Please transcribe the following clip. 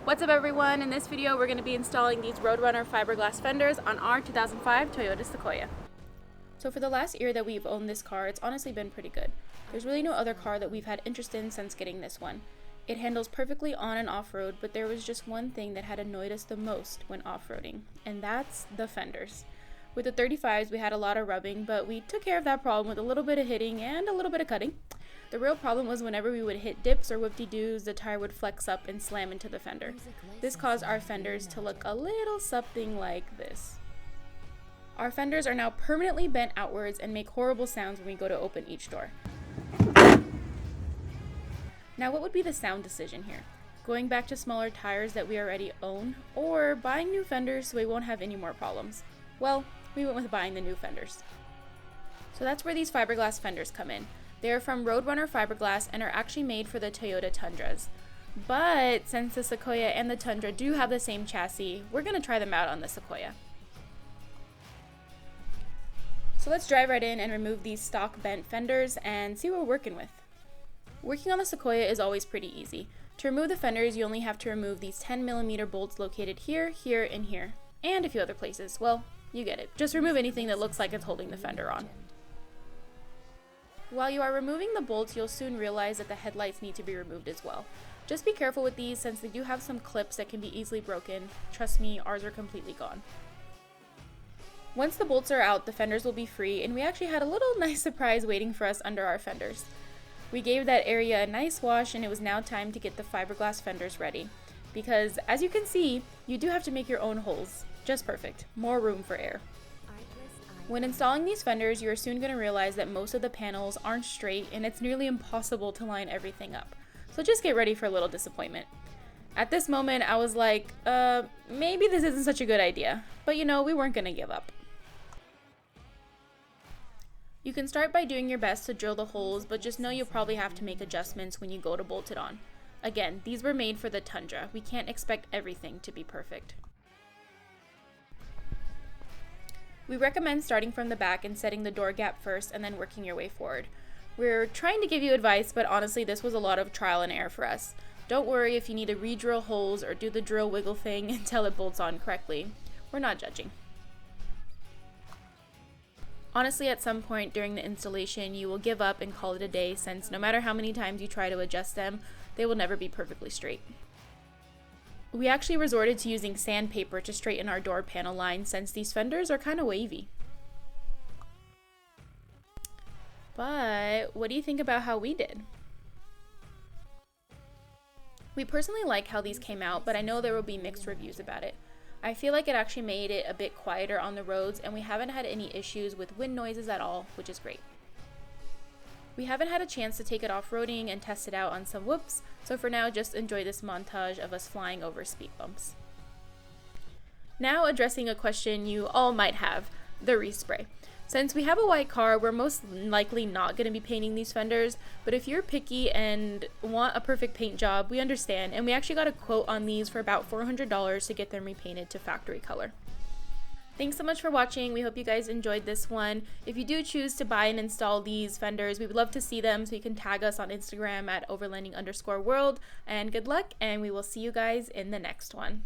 What's up everyone? In this video we're going to be installing these Roadrunner fiberglass fenders on our 2005 Toyota Sequoia. So for the last year that we've owned this car, it's honestly been pretty good. There's really no other car that we've had interest in since getting this one. It handles perfectly on and off-road, but there was just one thing that had annoyed us the most when off-roading, and that's the fenders. With the 35s we had a lot of rubbing, but we took care of that problem with a little bit of hitting and a little bit of cutting. The real problem was whenever we would hit dips or whoop-de-doos, the tire would flex up and slam into the fender. This caused our fenders to look a little something like this. Our fenders are now permanently bent outwards and make horrible sounds when we go to open each door. Now what would be the sound decision here? Going back to smaller tires that we already own, or buying new fenders so we won't have any more problems? Well, we went with buying the new fenders. So that's where these fiberglass fenders come in. They are from Roadrunner Fiberglass and are actually made for the Toyota Tundras. But since the Sequoia and the Tundra do have the same chassis, we're going to try them out on the Sequoia. So let's drive right in and remove these stock bent fenders and see what we're working with. Working on the Sequoia is always pretty easy. To remove the fenders, you only have to remove these 10mm bolts located here, here, and here, and a few other places. Well, you get it. Just remove anything that looks like it's holding the fender on. While you are removing the bolts, you'll soon realize that the headlights need to be removed as well. Just be careful with these since they do have some clips that can be easily broken. Trust me, ours are completely gone. Once the bolts are out, the fenders will be free, and we actually had a little nice surprise waiting for us under our fenders. We gave that area a nice wash, and it was now time to get the fiberglass fenders ready. Because, as you can see, you do have to make your own holes. Just perfect. More room for air. When installing these fenders, you are soon going to realize that most of the panels aren't straight and it's nearly impossible to line everything up. So just get ready for a little disappointment. At this moment, I was like, maybe this isn't such a good idea. But you know, we weren't going to give up. You can start by doing your best to drill the holes, but just know you'll probably have to make adjustments when you go to bolt it on. Again, these were made for the Tundra. We can't expect everything to be perfect. We recommend starting from the back and setting the door gap first and then working your way forward. We're trying to give you advice, but honestly this was a lot of trial and error for us. Don't worry if you need to re-drill holes or do the drill wiggle thing until it bolts on correctly. We're not judging. Honestly, at some point during the installation you will give up and call it a day, since no matter how many times you try to adjust them, they will never be perfectly straight. We actually resorted to using sandpaper to straighten our door panel line since these fenders are kind of wavy. But what do you think about how we did? We personally like how these came out, but I know there will be mixed reviews about it. I feel like it actually made it a bit quieter on the roads, and we haven't had any issues with wind noises at all, which is great. We haven't had a chance to take it off-roading and test it out on some whoops, so for now just enjoy this montage of us flying over speed bumps. Now addressing a question you all might have, the respray. Since we have a white car, we're most likely not going to be painting these fenders, but if you're picky and want a perfect paint job, we understand, and we actually got a quote on these for about $400 to get them repainted to factory color. Thanks so much for watching. We hope you guys enjoyed this one. If you do choose to buy and install these fenders, we would love to see them, so you can tag us on Instagram at overlanding_world. And good luck, and we will see you guys in the next one.